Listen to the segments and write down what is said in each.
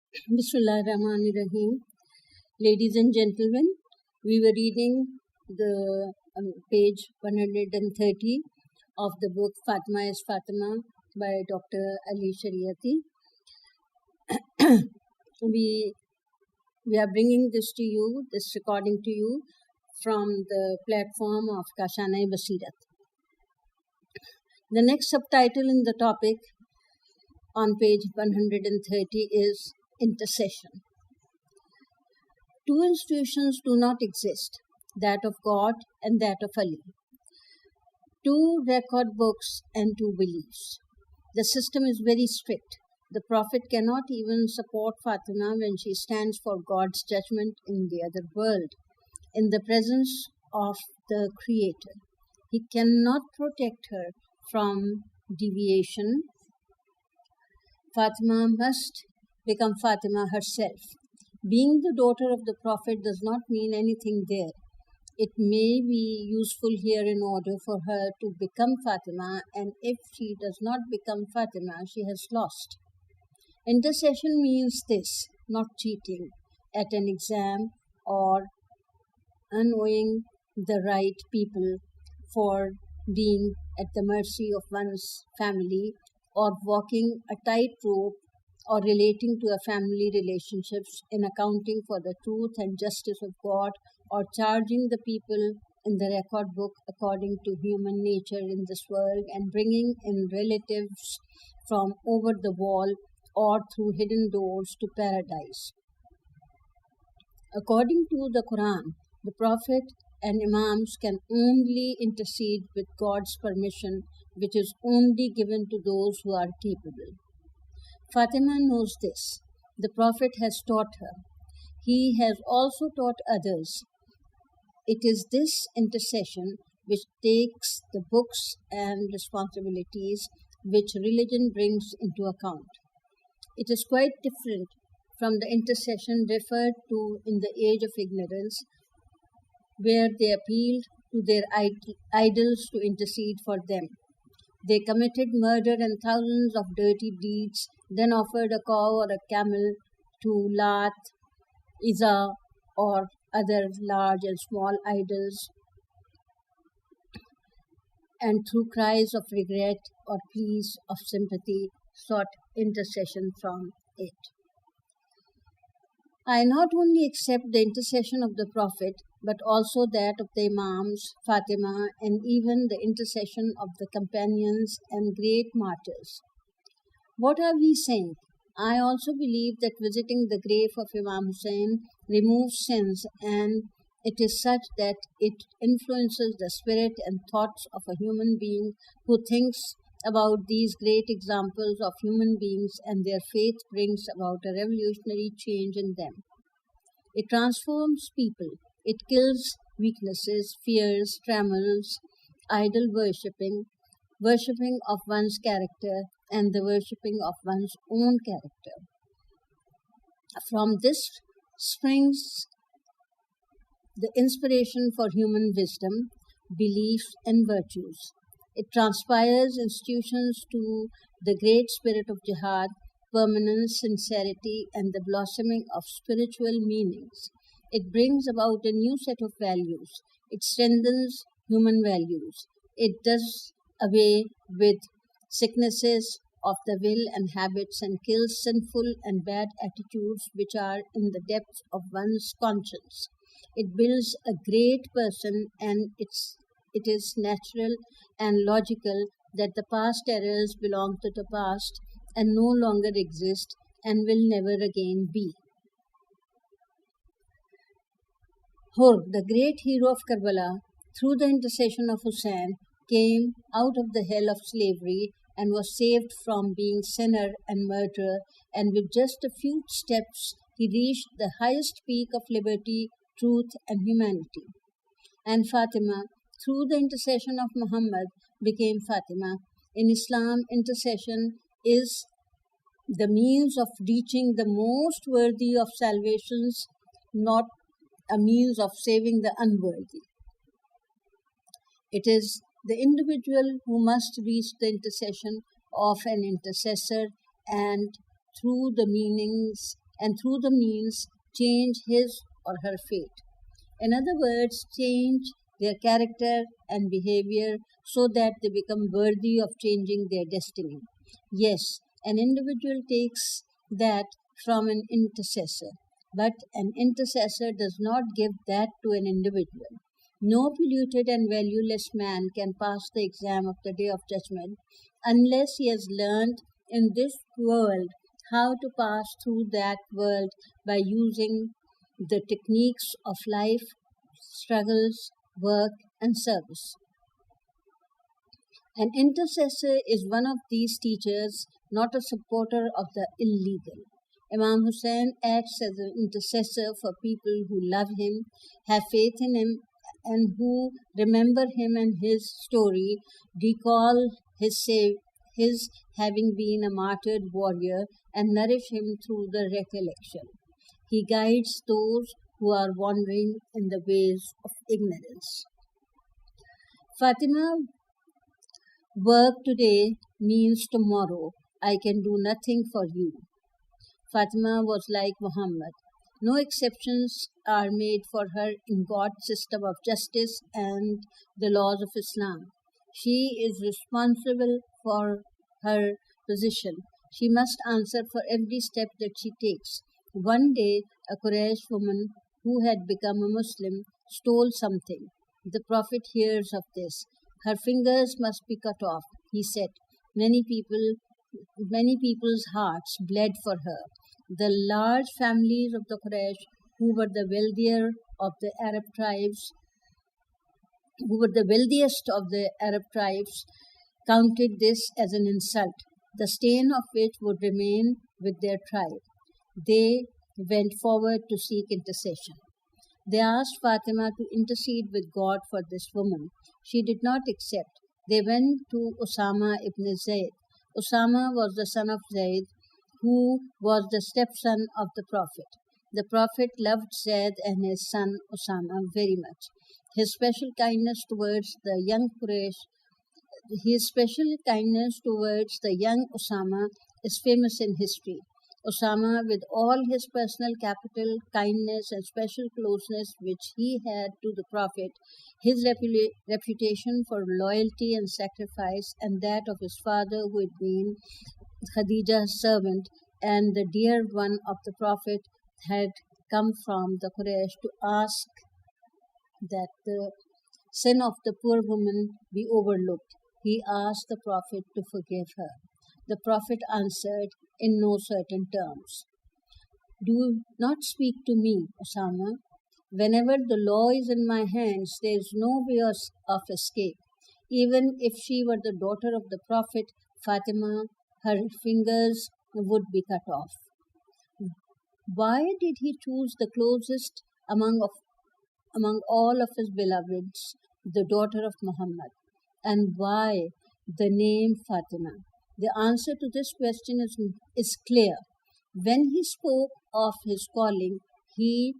Bismillahirrahmanirrahim. Ladies and gentlemen, we were reading the page 130 of the book Fatima is Fatima by Dr. Ali Shariyati. we are bringing this recording to you from the platform of Kashana-e-Baseerat. The next subtitle in the topic on page 130 is intercession. Two institutions do not exist, that of God and that of Ali. Two record books and two beliefs. The system is very strict. The Prophet cannot even support Fatima when she stands for God's judgment in the other world, in the presence of the Creator. He cannot protect her from deviation. Fatima must become Fatima herself. Being the daughter of the Prophet does not mean anything there. It may be useful here in order for her to become Fatima, and if she does not become Fatima, she has lost. Intercession means this, not cheating at an exam or unowing the right people for being at the mercy of one's family, or walking a tightrope, or relating to a family relationships in accounting for the truth and justice of God, or charging the people in the record book according to human nature in this world, and bringing in relatives from over the wall or through hidden doors to paradise. According to the Quran, the Prophet and Imams can only intercede with God's permission, which is only given to those who are capable. Fatima knows this. The Prophet has taught her. He has also taught others. It is this intercession which takes the books and responsibilities which religion brings into account. It is quite different from the intercession referred to in the age of ignorance, where they appealed to their idols to intercede for them. They committed murder and thousands of dirty deeds, then offered a cow or a camel to Lat, Izza, or other large and small idols, and through cries of regret or pleas of sympathy sought intercession from it. I not only accept the intercession of the Prophet, but also that of the Imams, Fatima, and even the intercession of the companions and great martyrs. What are we saying? I also believe that visiting the grave of Imam Hussein removes sins, and it is such that it influences the spirit and thoughts of a human being who thinks about these great examples of human beings, and their faith brings about a revolutionary change in them. It transforms people. It kills weaknesses, fears, trammels, idol worshipping of one's character, and the worshipping of one's own character. From this springs the inspiration for human wisdom, beliefs, and virtues. It transpires institutions to the great spirit of jihad, permanence, sincerity, and the blossoming of spiritual meanings. It brings about a new set of values. It strengthens human values. It does away with sicknesses of the will and habits, and kills sinful and bad attitudes which are in the depths of one's conscience. It builds a great person, and it is natural and logical that the past errors belong to the past and no longer exist and will never again be. Hur, the great hero of Karbala, through the intercession of Hussein, came out of the hell of slavery and was saved from being sinner and murderer, and with just a few steps he reached the highest peak of liberty, truth, and humanity. And Fatima, through the intercession of Muhammad, became Fatima. In Islam, intercession is the means of reaching the most worthy of salvations, not a means of saving the unworthy. It is the individual who must reach the intercession of an intercessor, and through the meanings and through the means change his or her fate. In other words, change their character and behavior so that they become worthy of changing their destiny. Yes, an individual takes that from an intercessor, but an intercessor does not give that to an individual. No polluted and valueless man can pass the exam of the Day of Judgment unless he has learned in this world how to pass through that world by using the techniques of life, struggles, work, and service. An intercessor is one of these teachers, not a supporter of the illegal. Imam Hussain acts as an intercessor for people who love him, have faith in him, and who remember him and his story, recall his having been a martyred warrior, and nourish him through the recollection. He guides those who are wandering in the ways of ignorance. Fatima, work today means tomorrow I can do nothing for you. Fatima was like Muhammad. No exceptions are made for her in God's system of justice and the laws of Islam. She is responsible for her position. She must answer for every step that she takes. One day, a Quraysh woman who had become a Muslim stole something. The Prophet hears of this. Her fingers must be cut off, he said. Many people's hearts bled for her. The large families of the Quraysh, who were the wealthier of the Arab tribes, who were the wealthiest of the Arab tribes, counted this as an insult, the stain of which would remain with their tribe. They went forward to seek intercession. They asked Fatima to intercede with God for this woman. She did not accept. They went to Usama ibn Zayd. Usama was the son of Zayd, who was the stepson of the Prophet. The Prophet loved Zayd and his son Usama very much. His special kindness towards the young Usama is famous in history. Usama, with all his personal capital, kindness, and special closeness which he had to the Prophet, his reputation for loyalty and sacrifice, and that of his father, who had been Khadija's servant and the dear one of the Prophet, had come from the Quraysh to ask that the sin of the poor woman be overlooked. He asked the Prophet to forgive her. The Prophet answered in no certain terms, "Do not speak to me, Osama. Whenever the law is in my hands, there is no way of escape. Even if she were the daughter of the Prophet, Fatima, her fingers would be cut off." Why did he choose the closest among all of his beloveds, the daughter of Muhammad? And why the name Fatima? The answer to this question is clear. When he spoke of his calling, he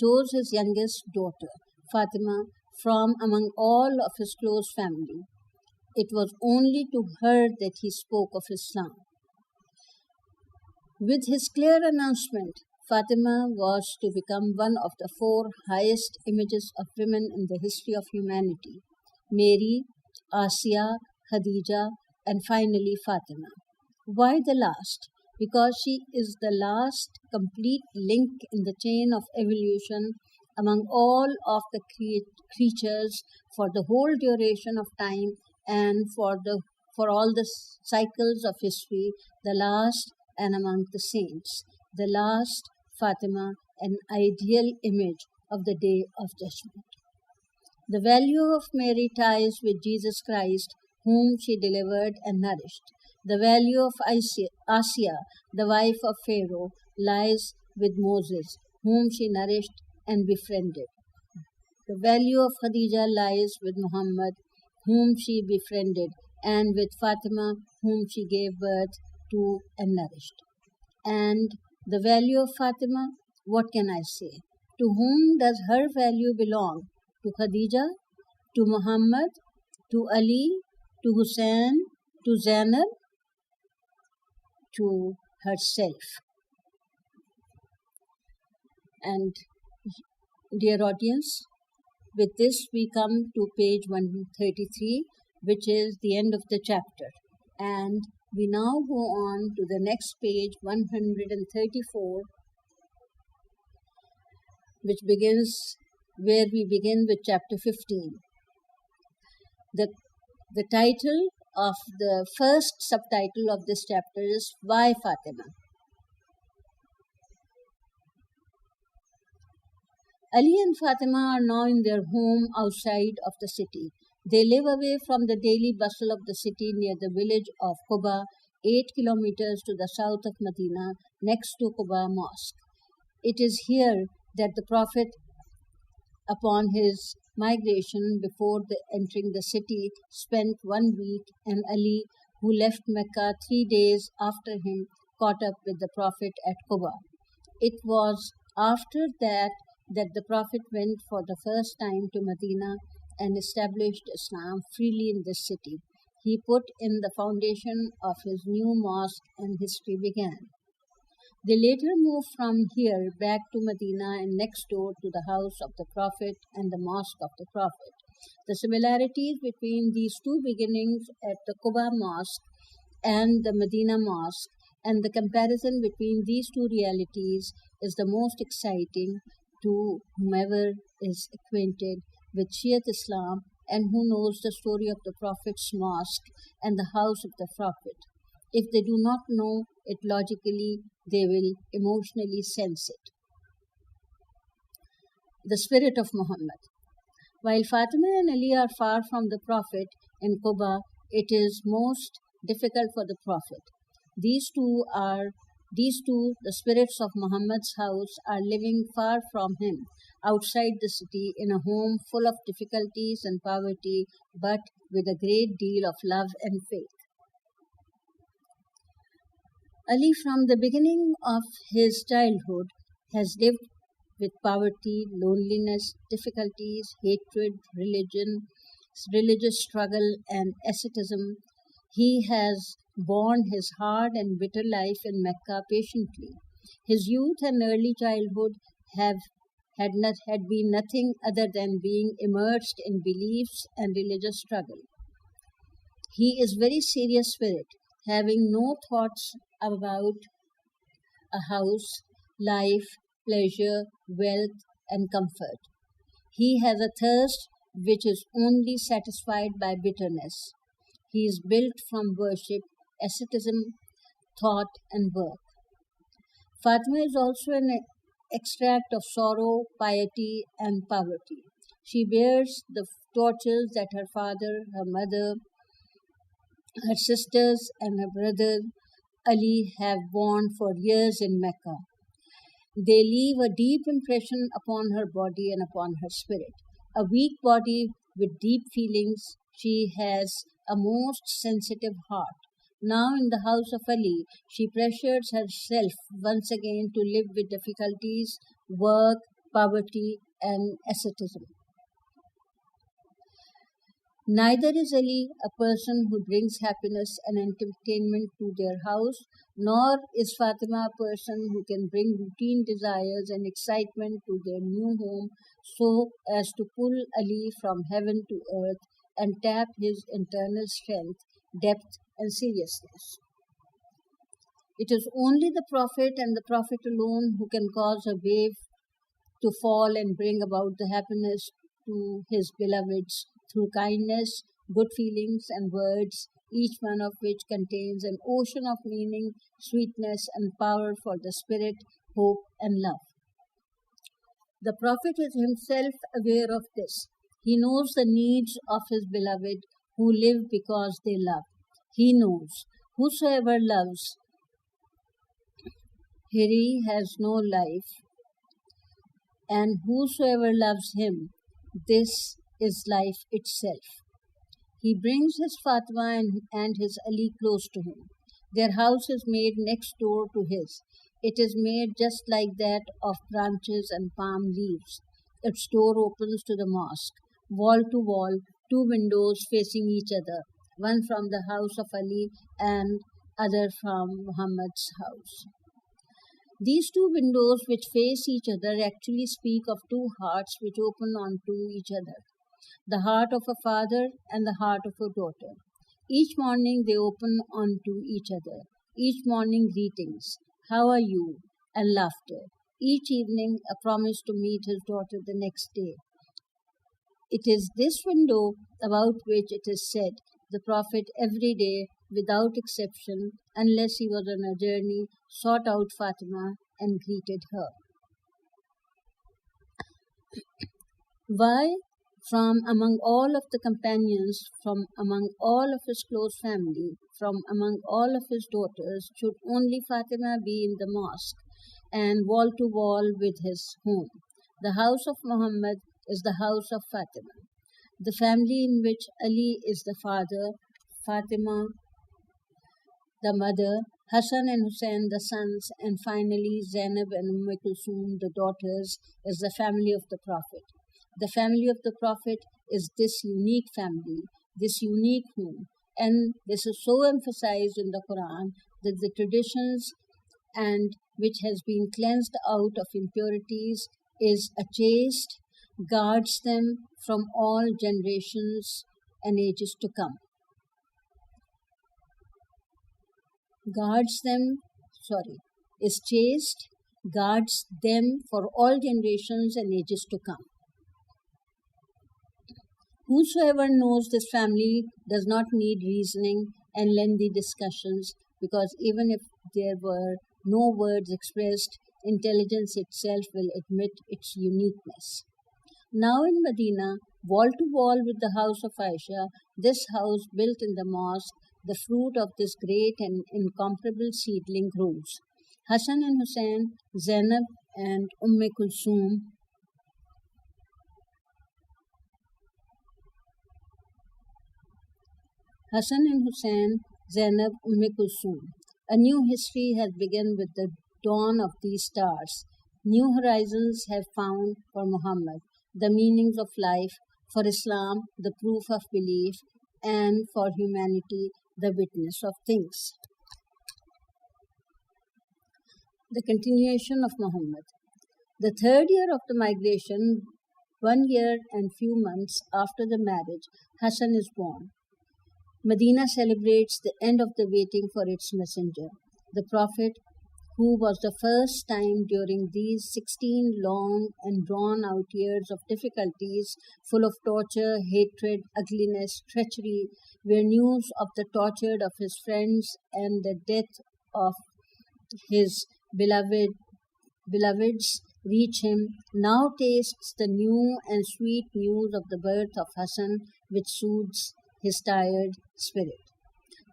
chose his youngest daughter, Fatima, from among all of his close family. It was only to her that he spoke of Islam. With his clear announcement, Fatima was to become one of the four highest images of women in the history of humanity: Mary, Asiya, Khadija, and finally Fatima. Why the last? Because she is the last complete link in the chain of evolution among all of the creatures for the whole duration of time and for all the cycles of history, the last and among the saints, the last Fatima, an ideal image of the Day of Judgment. The value of Mary ties with Jesus Christ, whom she delivered and nourished. The value of Asiya, the wife of Pharaoh, lies with Moses, whom she nourished and befriended. The value of Khadija lies with Muhammad, whom she befriended, and with Fatima, whom she gave birth to and nourished. And the value of Fatima, what can I say? To whom does her value belong? To Khadija? To Muhammad? To Ali? To Hussein? To Zainab? To herself. And dear audience, with this we come to page 133, which is the end of the chapter. And we now go on to the next page, 134, which begins where we begin with chapter 15. The title of the first subtitle of this chapter is Why Fatima? Ali and Fatima are now in their home outside of the city. They live away from the daily bustle of the city near the village of Quba, 8 kilometers to the south of Medina, next to Quba Mosque. It is here that the Prophet, upon his migration before entering the city, spent 1 week, and Ali, who left Mecca 3 days after him, caught up with the Prophet at Quba. It was after that the Prophet went for the first time to Medina and established Islam freely in this city. He put in the foundation of his new mosque and history began. They later moved from here back to Medina and next door to the house of the Prophet and the mosque of the Prophet. The similarities between these two beginnings at the Quba Mosque and the Medina Mosque and the comparison between these two realities is the most exciting to whomever is acquainted with Shiite Islam and who knows the story of the Prophet's mosque and the house of the Prophet. If they do not know it logically, they will emotionally sense it. The spirit of Muhammad. While Fatima and Ali are far from the Prophet in Quba, it is most difficult for the Prophet. These two, the spirits of Muhammad's house, are living far from him, outside the city, in a home full of difficulties and poverty, but with a great deal of love and faith. Ali, from the beginning of his childhood, has lived with poverty, loneliness, difficulties, hatred, religious struggle, and asceticism. He has borne his hard and bitter life in Mecca patiently. His youth and early childhood had been nothing other than being immersed in beliefs and religious struggle. He is very serious spirit, having no thoughts about a house, life, pleasure, wealth, and comfort. He has a thirst which is only satisfied by bitterness. He is built from worship, asceticism, thought, and work. Fatima is also an extract of sorrow, piety, and poverty. She bears the tortures that her father, her mother, her sisters, and her brother Ali have borne for years in Mecca. They leave a deep impression upon her body and upon her spirit. A weak body with deep feelings, she has a most sensitive heart. Now in the house of Ali, she pressures herself once again to live with difficulties, work, poverty, and asceticism. Neither is Ali a person who brings happiness and entertainment to their house, nor is Fatima a person who can bring routine desires and excitement to their new home so as to pull Ali from heaven to earth and tap his internal strength, depth, and seriousness. It is only the Prophet and the Prophet alone who can cause a wave to fall and bring about the happiness to his beloveds through kindness, good feelings, and words, each one of which contains an ocean of meaning, sweetness, and power for the spirit, hope, and love. The Prophet is himself aware of this. He knows the needs of his beloved who live because they love. He knows whosoever loves Hiri has no life, and whosoever loves him, this is life itself. He brings his Fatima and his Ali close to him. Their house is made next door to his. It is made just like that of branches and palm leaves. Its door opens to the mosque, wall to wall, 2 windows facing each other, one from the house of Ali and other from Muhammad's house. These two windows which face each other actually speak of two hearts which open onto each other, the heart of a father and the heart of a daughter. Each morning they open onto each other. Each morning greetings, how are you, and laughter. Each evening a promise to meet his daughter the next day. It is this window about which it is said, the Prophet every day, without exception, unless he was on a journey, sought out Fatima and greeted her. Why? From among all of the companions, from among all of his close family, from among all of his daughters, should only Fatima be in the mosque and wall to wall with his home? The house of Muhammad is the house of Fatima, the family in which Ali is the father, Fatima the mother, Hassan and Hussein the sons, and finally Zainab and Kulthum the daughters, is the family of the Prophet. The family of the Prophet is this unique family, this unique home, and this is so emphasized in the Quran that the traditions and which has been cleansed out of impurities is a chaste, guards them from all generations and ages to come. Is chaste, guards them for all generations and ages to come. Whosoever knows this family does not need reasoning and lengthy discussions, because even if there were no words expressed, intelligence itself will admit its uniqueness. Now in Medina, wall to wall with the house of Aisha, this house built in the mosque, the fruit of this great and incomparable seedling grows. Hassan and Hussein, Zainab and Kulthum, Hassan and Hussein, Zainab, Kulthum. A new history has begun with the dawn of these stars. New horizons have found for Muhammad the meanings of life, for Islam the proof of belief, and for humanity the witness of things. The continuation of Muhammad. The third year of the migration, 1 year and few months after the marriage, Hassan is born. Medina celebrates the end of the waiting for its messenger, the Prophet, who was the first time during these 16 long and drawn-out years of difficulties, full of torture, hatred, ugliness, treachery, where news of the tortured of his friends and the death of his beloveds reach him, now tastes the new and sweet news of the birth of Hassan, which soothes his tired spirit.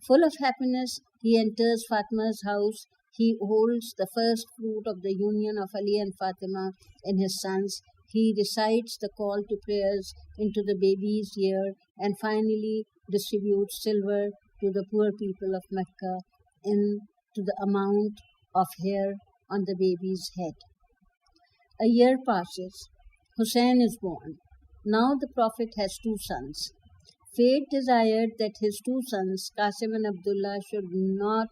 Full of happiness, he enters Fatima's house. He holds the first fruit of the union of Ali and Fatima in his sons. He recites the call to prayers into the baby's ear and finally distributes silver to the poor people of Mecca to the amount of hair on the baby's head. A year passes. Hussein is born. Now the Prophet has two sons. Fate desired that his two sons, Qasim and Abdullah, should not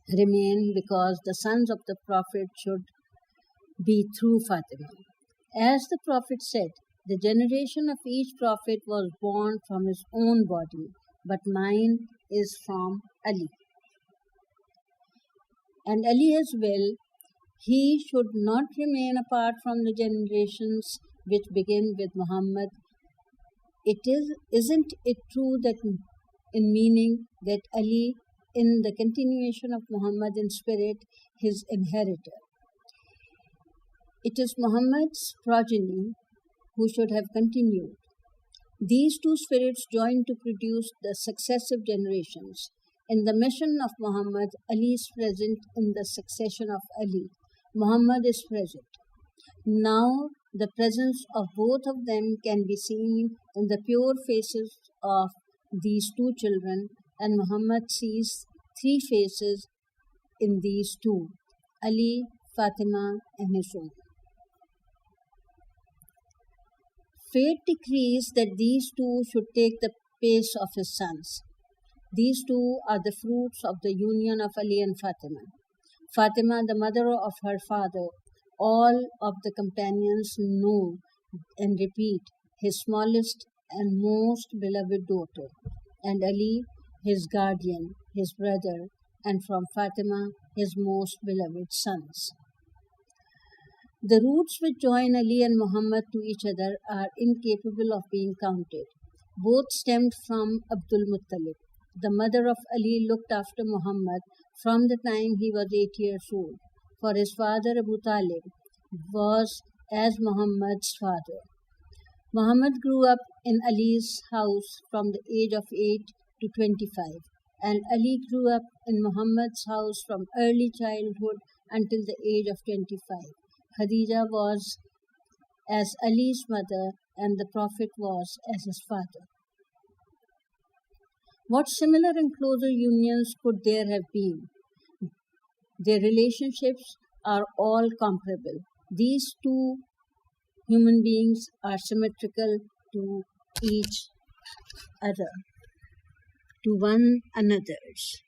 remain because the sons of the Prophet should be through Fatima. As the Prophet said, the generation of each Prophet was born from his own body, but mine is from Ali. And Ali as well, he should not remain apart from the generations which begin with Muhammad. Isn't it true that in meaning that Ali, in the continuation of Muhammad in spirit, his inheritor? It is Muhammad's progeny who should have continued. These two spirits join to produce the successive generations. In the mission of Muhammad, Ali is present. In the succession of Ali, Muhammad is present. Now, the presence of both of them can be seen in the pure faces of these two children, and Muhammad sees three faces in these two, Ali, Fatima, and his own. Fate decrees that these two should take the place of his sons. These two are the fruits of the union of Ali and Fatima. Fatima, the mother of her father, all of the companions know and repeat, his smallest and most beloved daughter, and Ali, his guardian, his brother, and from Fatima, his most beloved sons. The roots which join Ali and Muhammad to each other are incapable of being counted. Both stemmed from Abdul Muttalib. The mother of Ali looked after Muhammad from the time he was 8 years old, for his father Abu Talib was as Muhammad's father. Muhammad grew up in Ali's house from the age of 8 to 25, and Ali grew up in Muhammad's house from early childhood until the age of 25. Khadija was as Ali's mother, and the Prophet was as his father. What similar and closer unions could there have been? Their relationships are all comparable. These two human beings are symmetrical to each other, to one another's.